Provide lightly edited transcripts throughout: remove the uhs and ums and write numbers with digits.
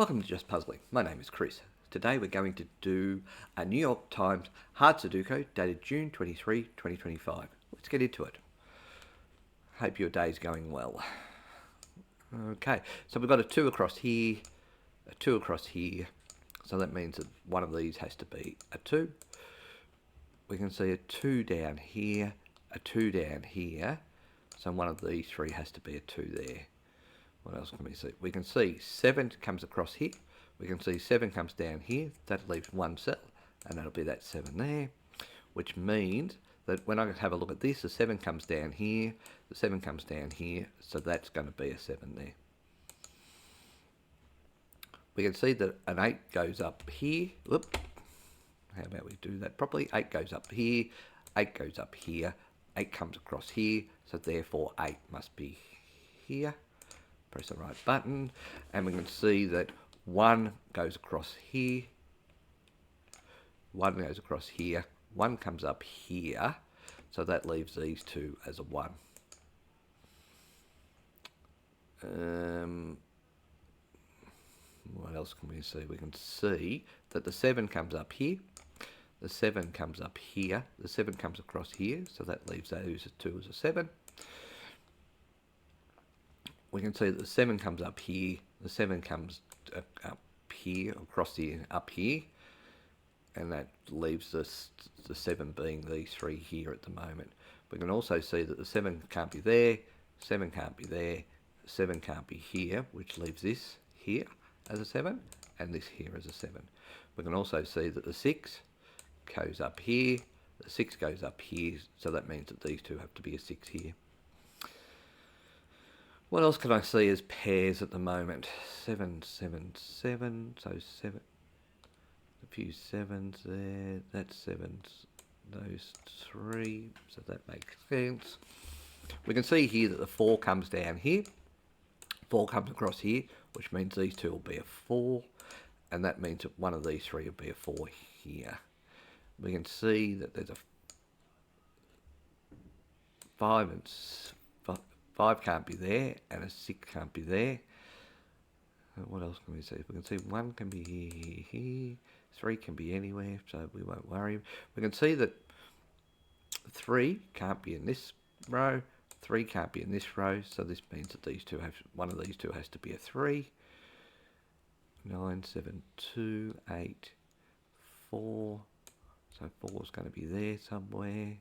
Welcome to Just Puzzling. My name is Chris. Today we're going to do a New York Times hard Sudoku dated June 23, 2025. Let's get into it. Hope your day's going well. Okay, so we've got a 2 across here, a 2 across here. So that means that one of these has to be a 2. We can see a 2 down here, a 2 down here. So one of these three has to be a 2 there. What else can we see? We can see 7 comes across here. We can see 7 comes down here. That leaves one cell, and that'll be that 7 there, which means that when I have a look at this, the 7 comes down here, the 7 comes down here, so that's going to be a 7 there. We can see that an 8 goes up here. Whoop. How about we do that properly? 8 goes up here, 8 goes up here, 8 comes across here, so therefore 8 must be here. Press the right button, and we can see that 1 goes across here, 1 goes across here, 1 comes up here, so that leaves these two as a 1. What else can we see? We can see that the 7 comes up here, the 7 comes up here, the 7 comes across here, so that leaves those 2 as a 7. We can see that the 7 comes up here, the 7 comes up here, across here, up here, and that leaves the 7 being these 3 here at the moment. We can also see that the 7 can't be there, 7 can't be there, 7 can't be here, which leaves this here as a 7, and this here as a 7. We can also see that the 6 goes up here, the 6 goes up here, so that means that these two have to be a 6 here. What else can I see as pairs at the moment? 7, 7, 7, so 7, a few 7s there, that's 7s, those 3, so that makes sense. We can see here that the 4 comes down here, 4 comes across here, which means these two will be a 4, and that means that one of these 3 will be a 4 here. We can see that there's a 5 and 5 can't be there, and a 6 can't be there. What else can we see? We can see 1 can be here, 3 can be anywhere, so we won't worry. We can see that 3 can't be in this row, 3 can't be in this row, so this means that these two have, one of these two has to be a 3. 9, 7, 2, 8, 4, so 4 is going to be there somewhere.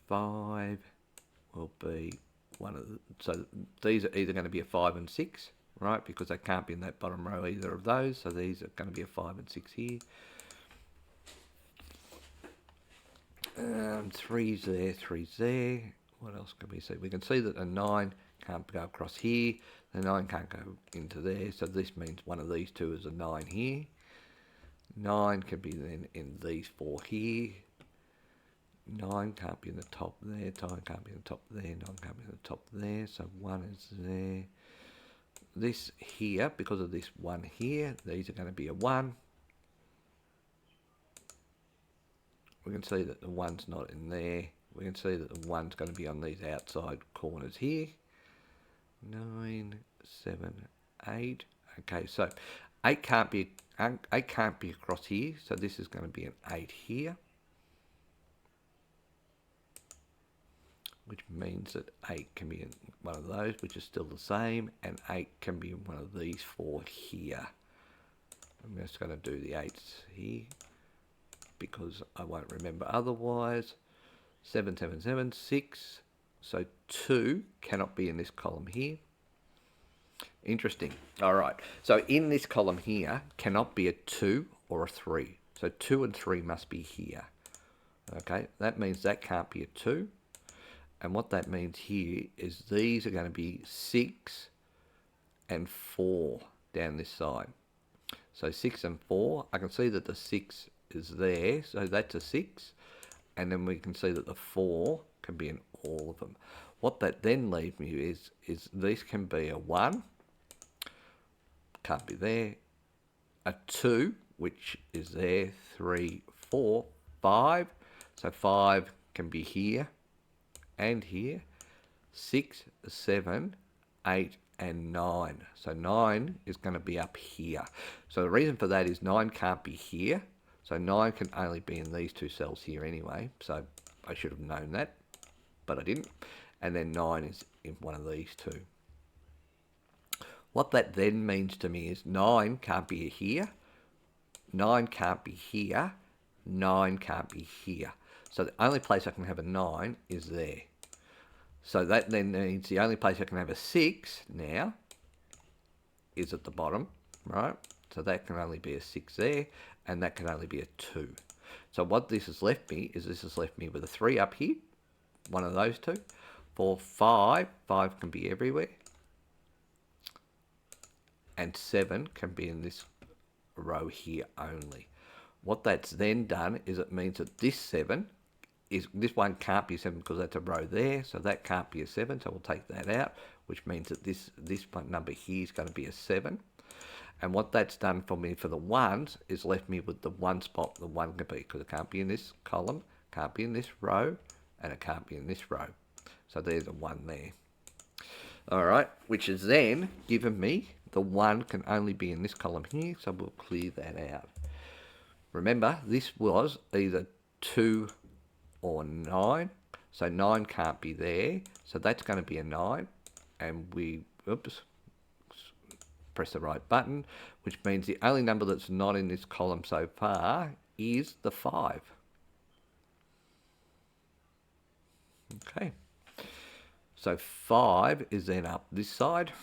5 will be one of the, so these are either going to be a 5 and 6, right, because they can't be in that bottom row either of those, so these are going to be a 5 and 6 here. 3's there, 3's there. What else can we see? We can see that a 9 can't go across here, the 9 can't go into there, so this means one of these two is a 9 here. 9 can be then in these 4 here. 9 can't be in the top there, 9 can't be in the top there, 9 can't be in the top there, so 1 is there. This here, because of this 1 here, these are going to be a 1. We can see that the 1's not in there. We can see that the 1's going to be on these outside corners here. 9, 7, 8. Okay, so 8 can't be across here, so this is going to be an 8 here, which means that 8 can be in one of those, which is still the same, and 8 can be in one of these 4 here. I'm just going to do the 8s here, because I won't remember otherwise. 7, 7, 7, 6, so 2 cannot be in this column here. Interesting. Alright, so in this column here, cannot be a 2 or a 3. So 2 and 3 must be here. Okay, that means that can't be a 2. And what that means here is these are going to be 6 and 4 down this side. So 6 and 4, I can see that the 6 is there, so that's a 6. And then we can see that the 4 can be in all of them. What that then leaves me is these can be a 1, can't be there, a 2, which is there, 3, 4, 5. So 5 can be here and here. 6, 7, 8, and 9. So 9 is going to be up here. So the reason for that is 9 can't be here. So 9 can only be in these two cells here anyway. So I should have known that, but I didn't. And then 9 is in one of these two. What that then means to me is 9 can't be here, 9 can't be here, 9 can't be here. So the only place I can have a 9 is there. So that then means the only place I can have a 6 now is at the bottom, right? So that can only be a 6 there, and that can only be a 2. So what this has left me is this has left me with a 3 up here, one of those two. For 5, 5 can be everywhere. And 7 can be in this row here only. What that's then done is it means that this 7 is, this one can't be a 7 because that's a row there, so that can't be a 7, so we'll take that out, which means that this one number here is going to be a 7. And what that's done for me for the 1s is left me with the 1 spot the 1 can be, because it can't be in this column, can't be in this row, and it can't be in this row. So there's a 1 there. Alright, which has then given me the 1 can only be in this column here, so we'll clear that out. Remember, this was either 2 or 9, so 9 can't be there, so that's going to be a 9, and we, oops, press the right button, which means the only number that's not in this column so far is the 5. Okay. So 5 is then up this side.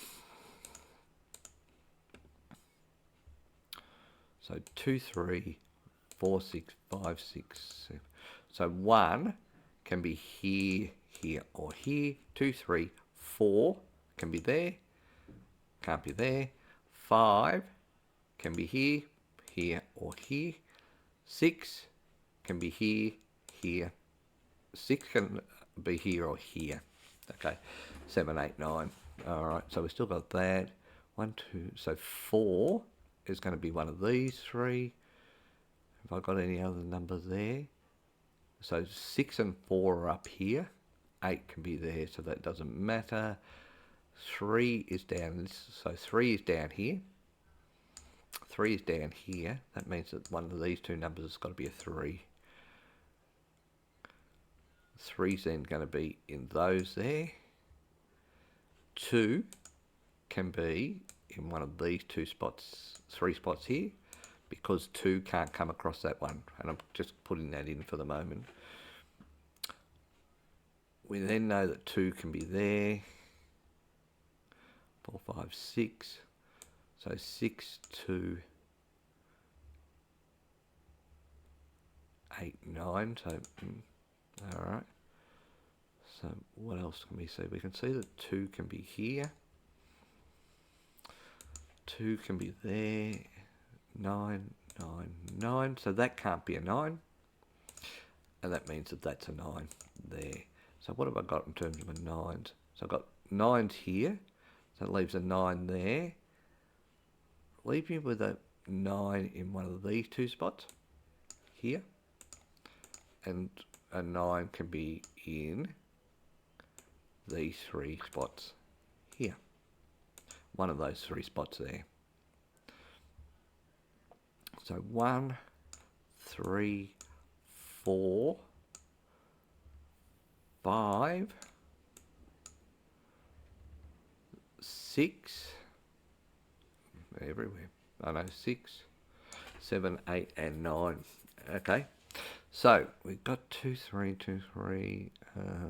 So 2, 3, 4, 6, 5, 6, 7. So 1 can be here, here, or here. 2, 3, 4 can be there, can't be there. 5 can be here, here, or here. 6 can be here, here. 6 can be here or here. Okay, 7, 8, 9. All right, so we've still got that. 1, 2, so 4 is going to be one of these 3. Have I got any other numbers there? So 6 and 4 are up here. 8 can be there, so that doesn't matter. 3 is down this, so 3 is down here. 3 is down here. That means that one of these two numbers has got to be a 3. 3's then going to be in those there. 2 can be in one of these 2 spots, 3 spots here, because 2 can't come across that one, and I'm just putting that in for the moment. We then know that 2 can be there. 4, 5, 6. So 6, 2, 8, 9. So, all right. So what else can we see? We can see that 2 can be here. 2 can be there. 9, 9, 9. So that can't be a 9. And that means that that's a 9 there. So what have I got in terms of a 9s? So I've got 9s here. So it leaves a 9 there. Leave me with a 9 in one of these 2 spots here. And a 9 can be in these 3 spots here. One of those 3 spots there. So 1, 3, 4, 5, 6, everywhere. I know 6, 7, 8, and 9. Okay. So we've got 2, 3, 2, 3,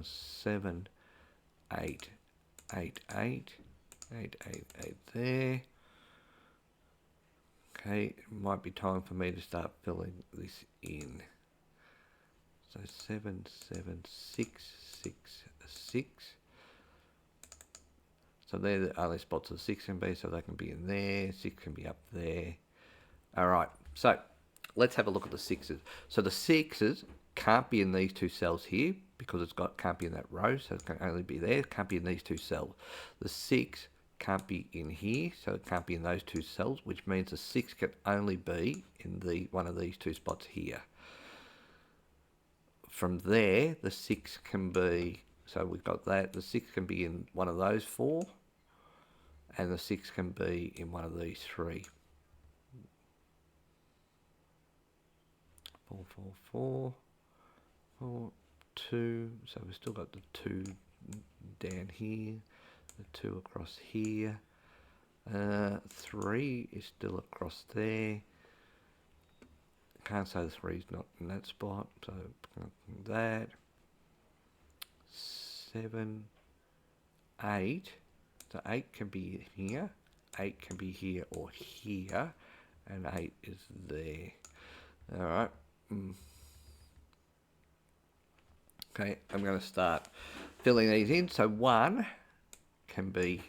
7, 8, 8, 8, 8, 8, 8 there. Okay, it might be time for me to start filling this in. So 7, 7, 6, 6, 6. So they're the only spots that 6 can be, so they can be in there, 6 can be up there. All right, so let's have a look at the 6s. So the 6s can't be in these 2 cells here because it's can't be in that row, so it can only be there. It can't be in these 2 cells. The 6 can't be in here, so it can't be in those 2 cells, which means the 6 can only be in one of these 2 spots here. From there, the 6 can be, so we've got that, the 6 can be in one of those 4, and the 6 can be in one of these 3. 4, 4, 4, 4, 2. So we've still got the 2 down here, the 2 across here. 3 is still across there. Can't say the 3 is not in that spot, so that. 7, 8. So 8 can be here, 8 can be here or here, and 8 is there. All right. Okay, I'm going to start filling these in. So 1 can be,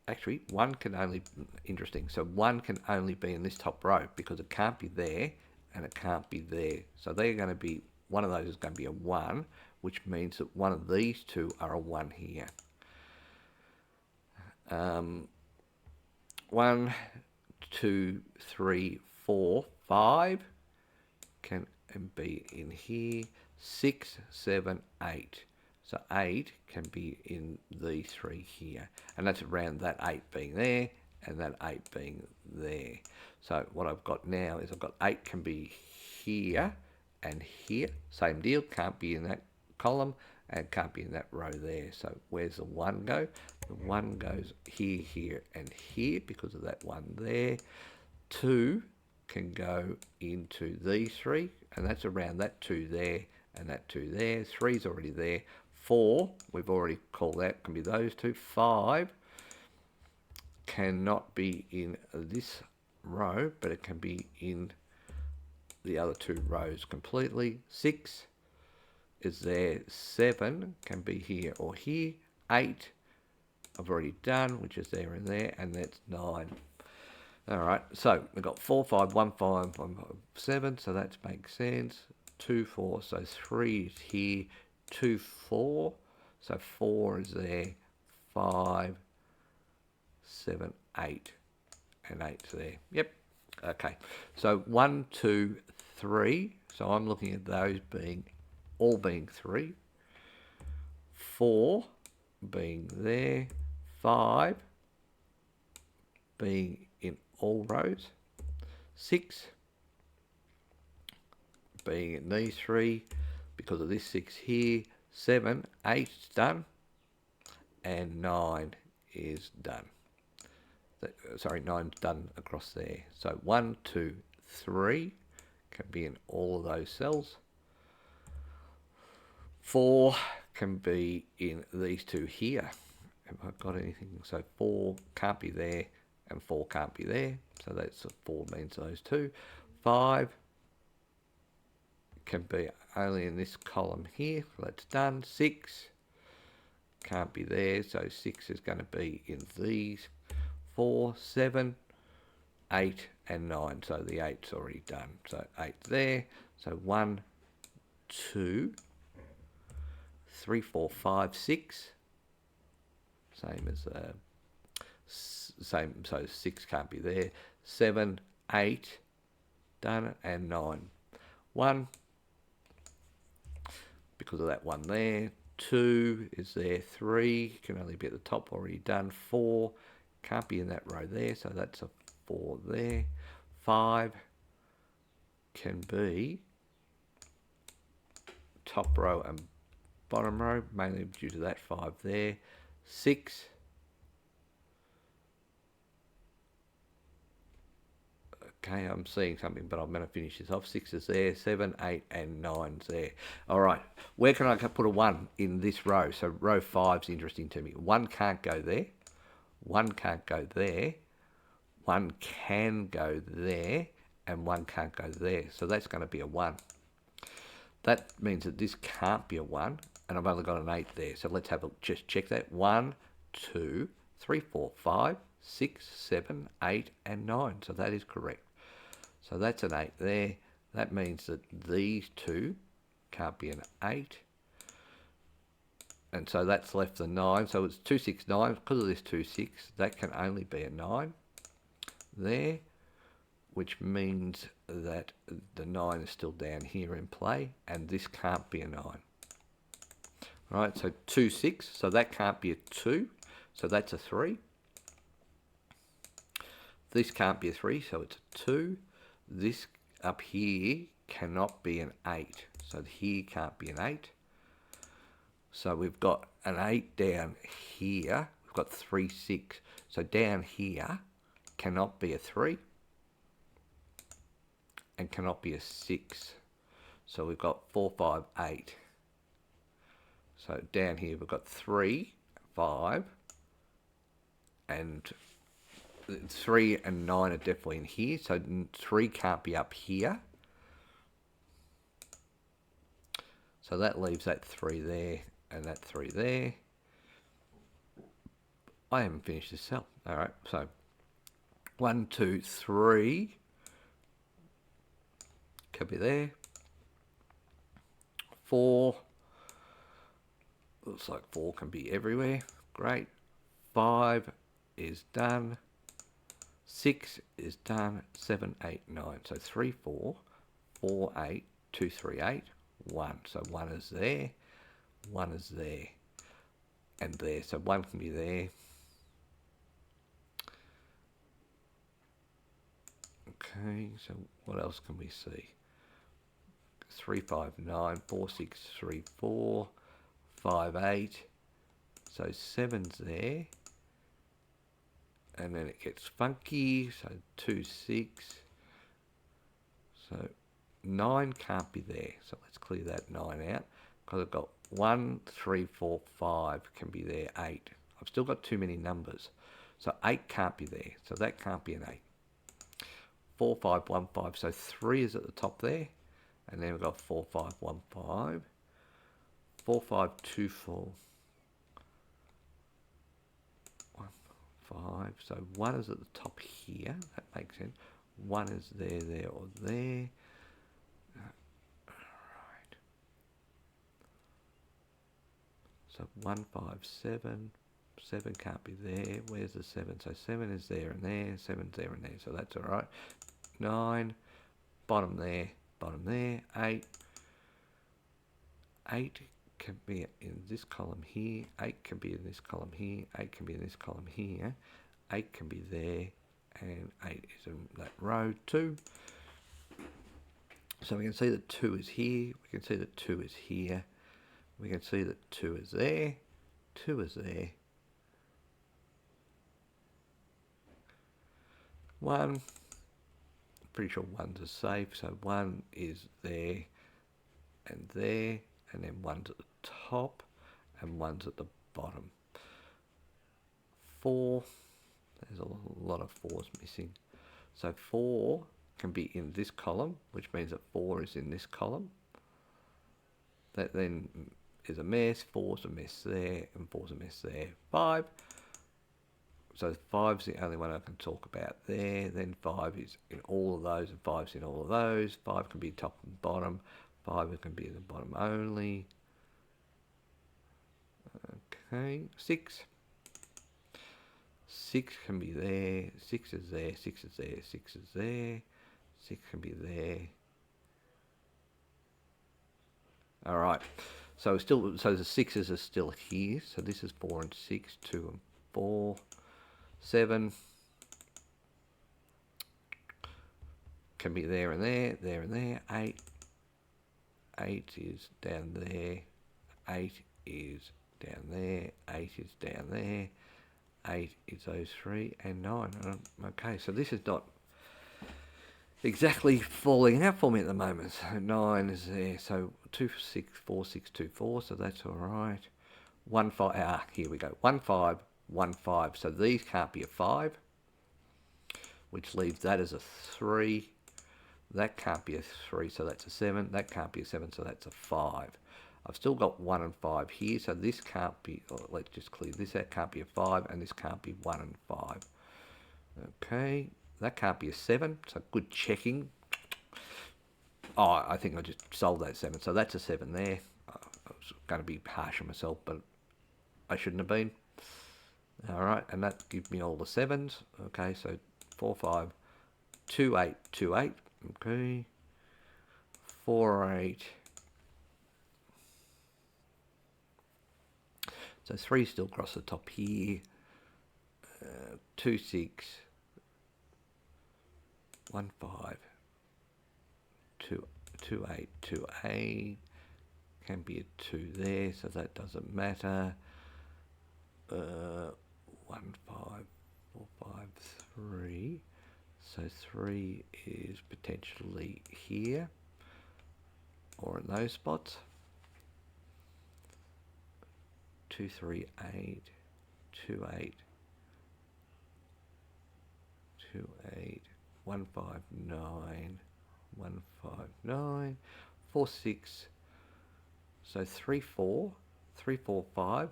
actually 1 can only, interesting, so 1 can only be in this top row because it can't be there and it can't be there. So they're going to be, one of those is going to be a 1, which means that one of these 2 are a 1 here. 1, 2, 3, 4, 5 can be in here. 6, 7, 8. So 8 can be in these 3 here. And that's around that 8 being there and that 8 being there. So what I've got now is I've got 8 can be here and here. Same deal, can't be in that column and can't be in that row there. So where's the 1 go? The 1 goes here, here, and here because of that 1 there. 2 can go into these 3, and that's around that 2 there and that 2 there. 3's already there. 4, we've already called that, can be those 2. 5 cannot be in this row, but it can be in the other 2 rows completely. 6 is there. 7 can be here or here. 8 I've already done, which is there and there, and that's 9. All right, so we've got 4, 5, 1, 5, 1, 5, 7, so that makes sense. 2, 4, so 3 is here. 2, 4, so 4 is there. 5, 7, 8, and 8's there. Yep. Okay, so 1, 2, 3. So I'm looking at those being all being 3. 4 being there. 5 being in all rows. 6 being in these 3 because of this 6 here. 7, 8's done, and 9 is done. Sorry, 9's done across there. So 1, 2, 3 can be in all of those cells. 4 can be in these 2 here. Have I got anything? So 4 can't be there and 4 can't be there. So that's 4 means those 2. 5 can be only in this column here. So that's done. 6 can't be there. So 6 is going to be in these. 4, 7, 8 and 9. So the 8's already done. So 8's there. So 1, 2, 3, 4, 5, 6. Same as same. So 6 can't be there. 7, 8 done, and 9. 1 because of that 1 there. 2 is there. 3 can only be at the top, already done. 4 can't be in that row there, so that's a 4 there. 5 can be top row and bottom row, mainly due to that 5 there. 6 okay, I'm seeing something, but I'm going to finish this off. 6 is there. 7, 8 and 9's there. All right, where can I put a 1 in this row? So row 5's interesting to me. 1 can't go there. 1 can't go there. 1 can go there, and 1 can't go there. So that's going to be a 1. That means that this can't be a 1, and I've only got an 8 there. So let's have a just check that. 1, 2, 3, 4, 5, 6, 7, 8, and 9. So that is correct. So that's an 8 there. That means that these 2 can't be an 8. And so that's left the 9. So it's 2, 6, 9. Because of this 2, 6, that can only be a 9 there, which means that the 9 is still down here in play, and this can't be a 9. Right, so 2, 6, so that can't be a 2. So that's a 3. This can't be a 3, so it's a 2. This up here cannot be an 8. So here can't be an 8. So we've got an 8 down here. We've got 3, 6. So down here cannot be a 3 and cannot be a 6. So we've got 4, 5, 8. So down here we've got 3, 5, and 3 and 9 are definitely in here. So 3 can't be up here. So that leaves that 3 there and that 3 there. I haven't finished this cell. All right, so 1, 2, 3 can be there. 4, looks like 4 can be everywhere. Great. 5 is done. 6 is done. 7, 8, 9. So 3, 4, 4, 8, 2, 3, 8, 1. So 1 is there. 1 is there. And there. So 1 can be there. Okay, so what else can we see? 3, 5, 9, 4, 6, 3, 4, 5, 8. So 7's there. And then it gets funky. So 2, 6. So 9 can't be there. So let's clear that 9 out. Because I've got 1, 3, 4, 5 can be there. 8. I've still got too many numbers. So 8 can't be there. So that can't be an 8. 4, 5, 1, 5. So 3 is at the top there. And then we've got 4, 5, 1, 5. 4, 5, 2, 4. 1, 5. So 1 is at the top here. That makes sense. 1 is there, there, or there. Alright. So 1, 5, 7. 7 can't be there. Where's the 7? So 7 is there and there. 7's there and there. So that's alright. 9. Bottom there. Bottom there. 8. 8 can be in this column here. 8 can be in this column here. 8 can be in this column here. 8 can be there. And 8 is in that row too. So we can see that 2 is here. We can see that 2 is here. We can see that 2 is there. 2 is there. 1. Pretty sure 1's a safe. So 1 is there and there. And then 1's at the top and 1's at the bottom. 4. There's a lot of 4's missing. So 4 can be in this column, which means that 4 is in this column. That then is a mess. 4's a mess there, and 4's a mess there. 5. So 5's the only one I can talk about there. Then 5 is in all of those, and 5's in all of those. 5 can be top and bottom. 5 can be in the bottom only. Okay, 6. 6 can be there. 6 is there. 6 is there. 6 is there. 6 can be there. All right. So still, so the 6's are still here. So this is 4 and 6, 2 and 4, 7 can be there and there, there and there. 8. 8 is down there. 8 is down there. 8 is down there. 8 is those 3 and 9. Okay, so this is not exactly falling out for me at the moment. So 9 is there. So 2, 6, 4, 6, 2, 4. So that's all right. 1, 5. Here we go. 1, 5, 1, 5. So these can't be a 5, which leaves that as a 3. That can't be a 3, so that's a 7. That can't be a 7, so that's a 5. I've still got 1 and 5 here, so this can't be, let's just clear this out, can't be a 5, and this can't be 1 and 5. Okay, that can't be a 7, so good checking. Oh, I think I just solved that 7, so that's a 7 there. I was going to be harsh on myself, but I shouldn't have been. Alright, and that gives me all the 7s. Okay, so 4, 5, 2, 8, 2, 8. Okay, 4, 8. So 3 still across the top here. 2 6 1 5 2 2 8 2 8 can be a 2 there, so that doesn't matter. 1 5 4 5 3, so 3 is potentially here or in those spots. 2 3 8 2 8 2 8 1 5 9 1 5 9 4 6, so 3 4 3 4 5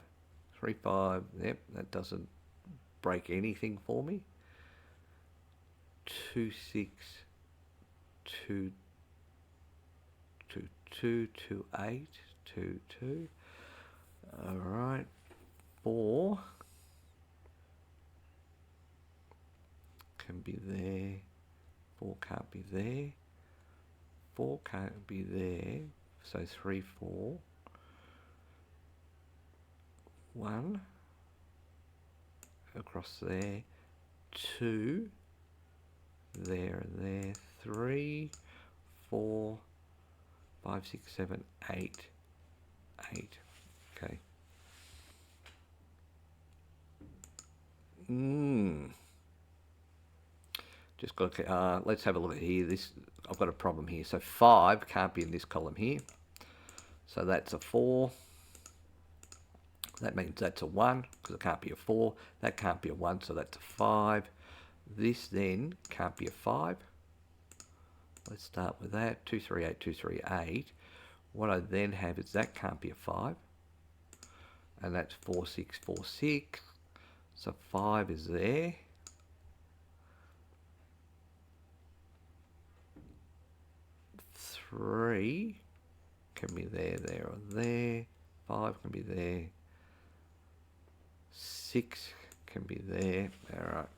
3 5. Yep, that doesn't break anything for me. 2 6 2 2 2 2 8 2 2. All right, 4 can be there. 4 can't be there. 4 can't be there. So 3 4 1 across there. 2 there and there. 3 4 5 6 7 8 8. Okay. Just got to, let's have a look at here. This, I've got a problem here. So 5 can't be in this column here. So that's a 4. That means that's a 1, because it can't be a 4. That can't be a 1, so that's a 5. This then can't be a 5. Let's start with that. 2 3 8 2 3 8. What I then have is that can't be a 5. And that's 4 6 4 6. So 5 is there. 3 can be there, there, or there. 5 can be there. 6 can be there. All right.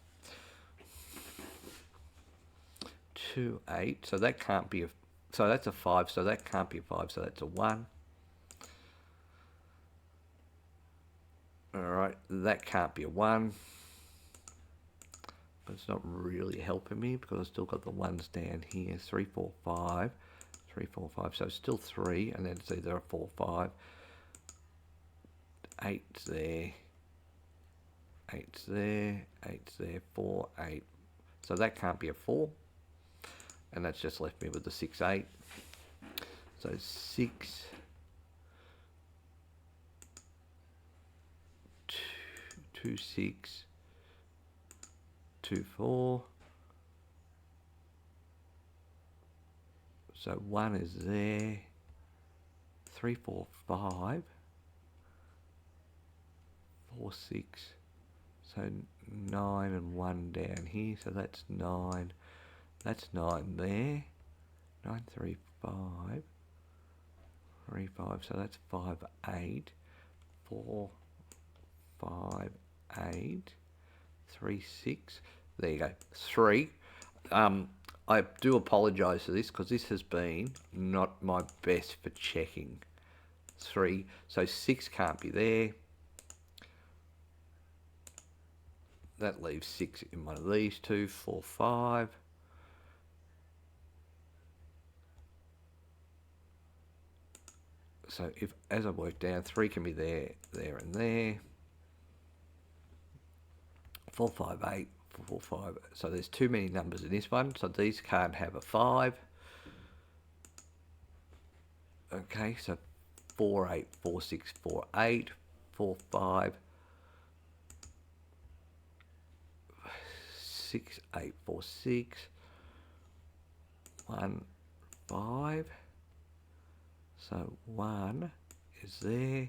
2 8. So that can't be a. So that's a 5. So that can't be a 5. So that's a 1. All right. That can't be a 1. But it's not really helping me because I've still got the 1s down here. 3 4 5. 3 4 5. So it's still 3, and then it's either a 4 5. 8's there. 8's there. 8's there. 4 8. So that can't be a 4. And that's just left me with the 6 8. So 6 2 6 2 4. So 1 is there. 3 4 5. 4 6. So 9 and 1 down here. So that's 9. That's 9 there. 9 3 5. 3 5. So that's 5 8. 4 5 8. 3 6. There you go. 3. I do apologise for this because this has been not my best for checking. 3. So 6 can't be there. That leaves 6 in one of these two. 4 5. So if, as I work down, 3 can be there, there and there. 4 5 8. 4 5. So there's too many numbers in this one. So these can't have a 5. Okay, so 4 8 4 6 4 8 4 5 6 8 4 6 1 5. So 1 is there.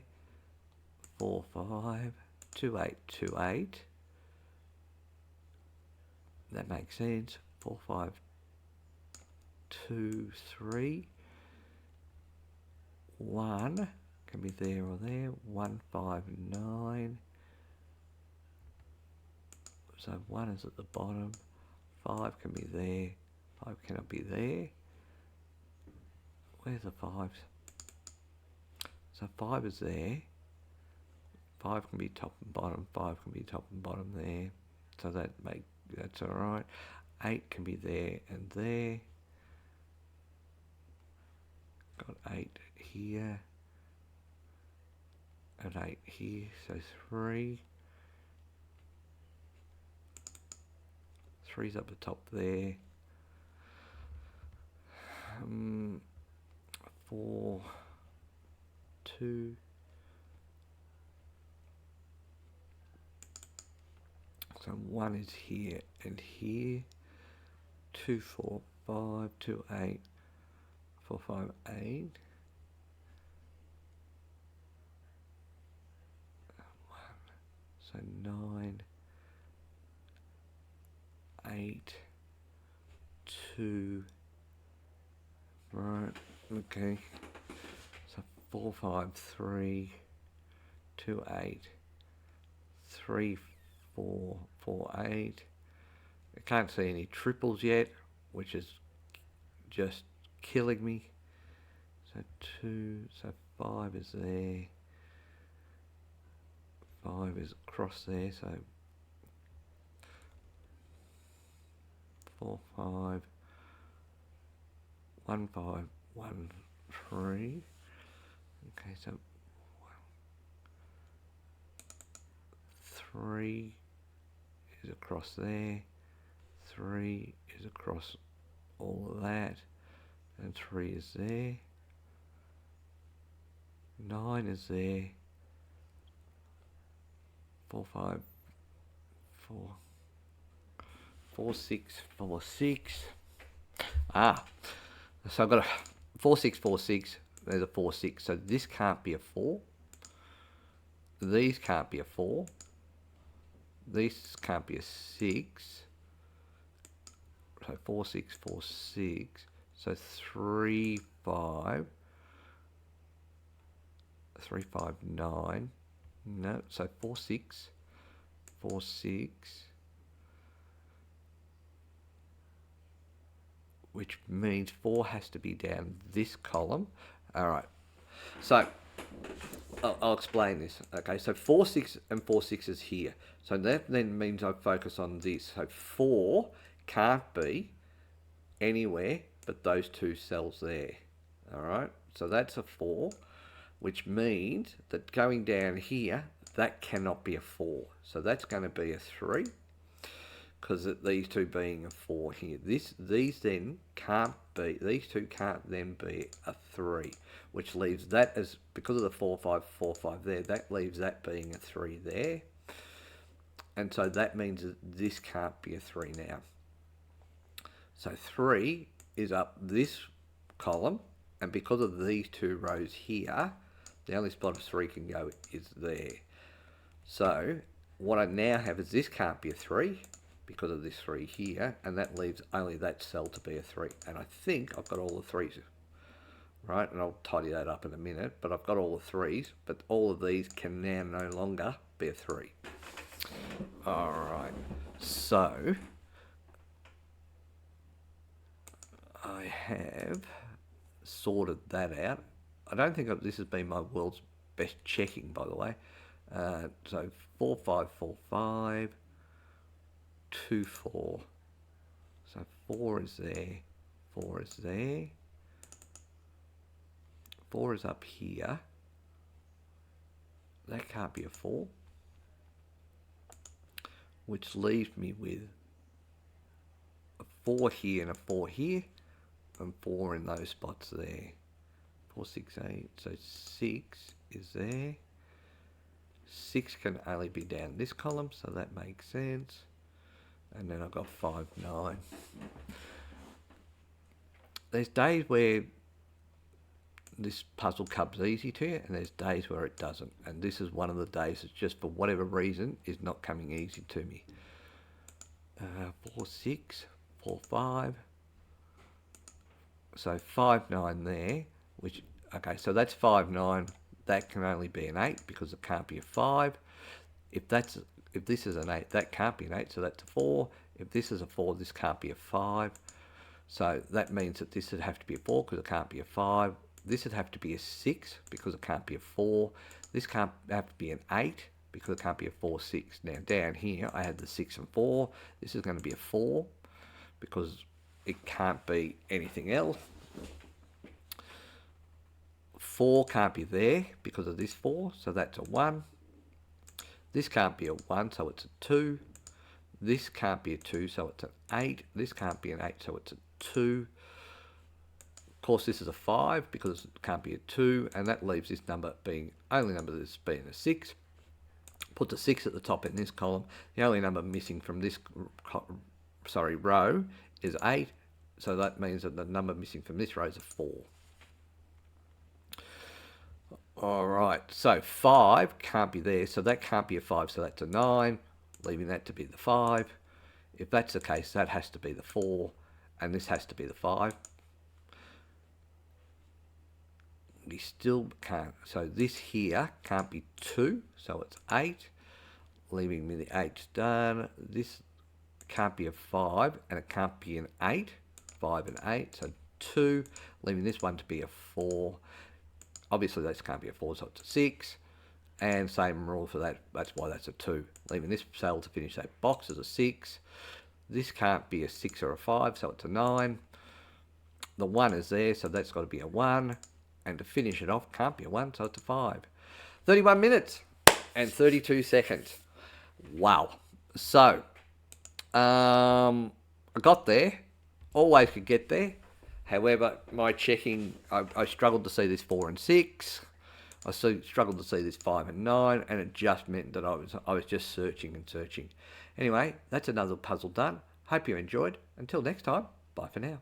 4 5 2 8 2 8. That makes sense. 4 5 2 3. 1 can be there or there. 1 5 9. So 1 is at the bottom. 5 can be there. 5 cannot be there. Where's the 5s? So 5 is there. 5 can be top and bottom. 5 can be top and bottom there. so that's all right. 8 can be there and there. Got 8 here and 8 here, so 3. 3's up the top there. 4, 2. So 1 is here and here. 2, 4, 5, 2, 8, 4, 5, 8. 1, so 9, 8, 2. Right, okay. So 4, 5, 3, 2, 8, 3, 4, 4, 8. I can't see any triples yet, which is just killing me. So 2, so 5 is there. 5 is across there, so 4, 5, 1, 5, 1, 3. Okay, so 3 is across there. 3 is across all of that, and 3 is there. 9 is there. 4, 5, 4, 4, 6, 4, 6. So I've got a 4, 6, 4, 6. There's a 4, 6. So this can't be a 4. These can't be a 4. This can't be a 6. So 4, 6, 4, 6. So 3, 5. 3, 5, 9. No, so 4, 6. 4, 6. Which means 4 has to be down this column. All right. So I'll explain this. Okay, so 4, 6 and 4, 6 is here. So that then means I focus on this. So 4 can't be anywhere but those two cells there. All right, so that's a 4, which means that going down here, that cannot be a 4. So that's going to be a 3, because these two being a 4 here. These then can't be, these two can't then be a 3, which leaves that as, because of the 4, 5, 4, 5 there, that leaves that being a 3 there. And so that means that this can't be a 3 now. So 3 is up this column, and because of these two rows here, the only spot a 3 can go is there. So what I now have is this can't be a 3 because of this 3 here, and that leaves only that cell to be a 3. And I think I've got all the 3s, right? And I'll tidy that up in a minute, but I've got all the 3s, but all of these can now no longer be a 3. All right, so I have sorted that out. I don't think this has been my world's best checking, by the way. So 4, 5, 4, 5, 2, 4. So 4 is there, 4 is there. 4 is up here. That can't be a 4. Which leaves me with a 4 here and a 4 here, and 4 in those spots there. 4, 6, 8. So 6 is there. 6 can only be down this column, so that makes sense. And then I've got 5, 9. There's days where this puzzle comes easy to you, and there's days where it doesn't. And this is one of the days that just for whatever reason is not coming easy to me. 4, 6, 4, 5. So 5, 9 there, which, okay, so that's 5, 9. That can only be an 8 because it can't be a 5. If this is an 8, that can't be an 8, so that's a 4. If this is a 4, this can't be a 5. So that means that this would have to be a 4 because it can't be a 5. This would have to be a 6 because it can't be a 4. This can't have to be an 8 because it can't be a 4, 6. Now down here, I had the 6 and 4. This is going to be a 4 because it can't be anything else. 4 can't be there because of this 4, so that's a 1. This can't be a 1, so it's a 2. This can't be a 2, so it's an 8. This can't be an 8, so it's a 2. Of course, this is a 5 because it can't be a 2, and that leaves this number being, only number that's being a 6. Put the 6 at the top in this column. The only number missing from this row is 8, so that means that the number missing from this row is a 4. All right, so 5 can't be there, so that can't be a 5, so that's a 9, leaving that to be the 5. If that's the case, that has to be the 4, and this has to be the 5. We still can't, so this here can't be 2, so it's 8, leaving me the 8's done. This can't be a 5, and it can't be an 8, 5 and 8, so 2, leaving this one to be a 4. Obviously, this can't be a 4, so it's a 6. And same rule for that. That's why that's a 2. Leaving this cell to finish that box as a 6. This can't be a 6 or a 5, so it's a 9. The 1 is there, so that's got to be a 1. And to finish it off, can't be a 1, so it's a 5. 31 minutes and 32 seconds. Wow. So, I got there. Always could get there. However, my checking, I struggled to see this 4 and 6. I struggled to see this 5 and 9, and it just meant that I was just searching and searching. Anyway, that's another puzzle done. Hope you enjoyed. Until next time, bye for now.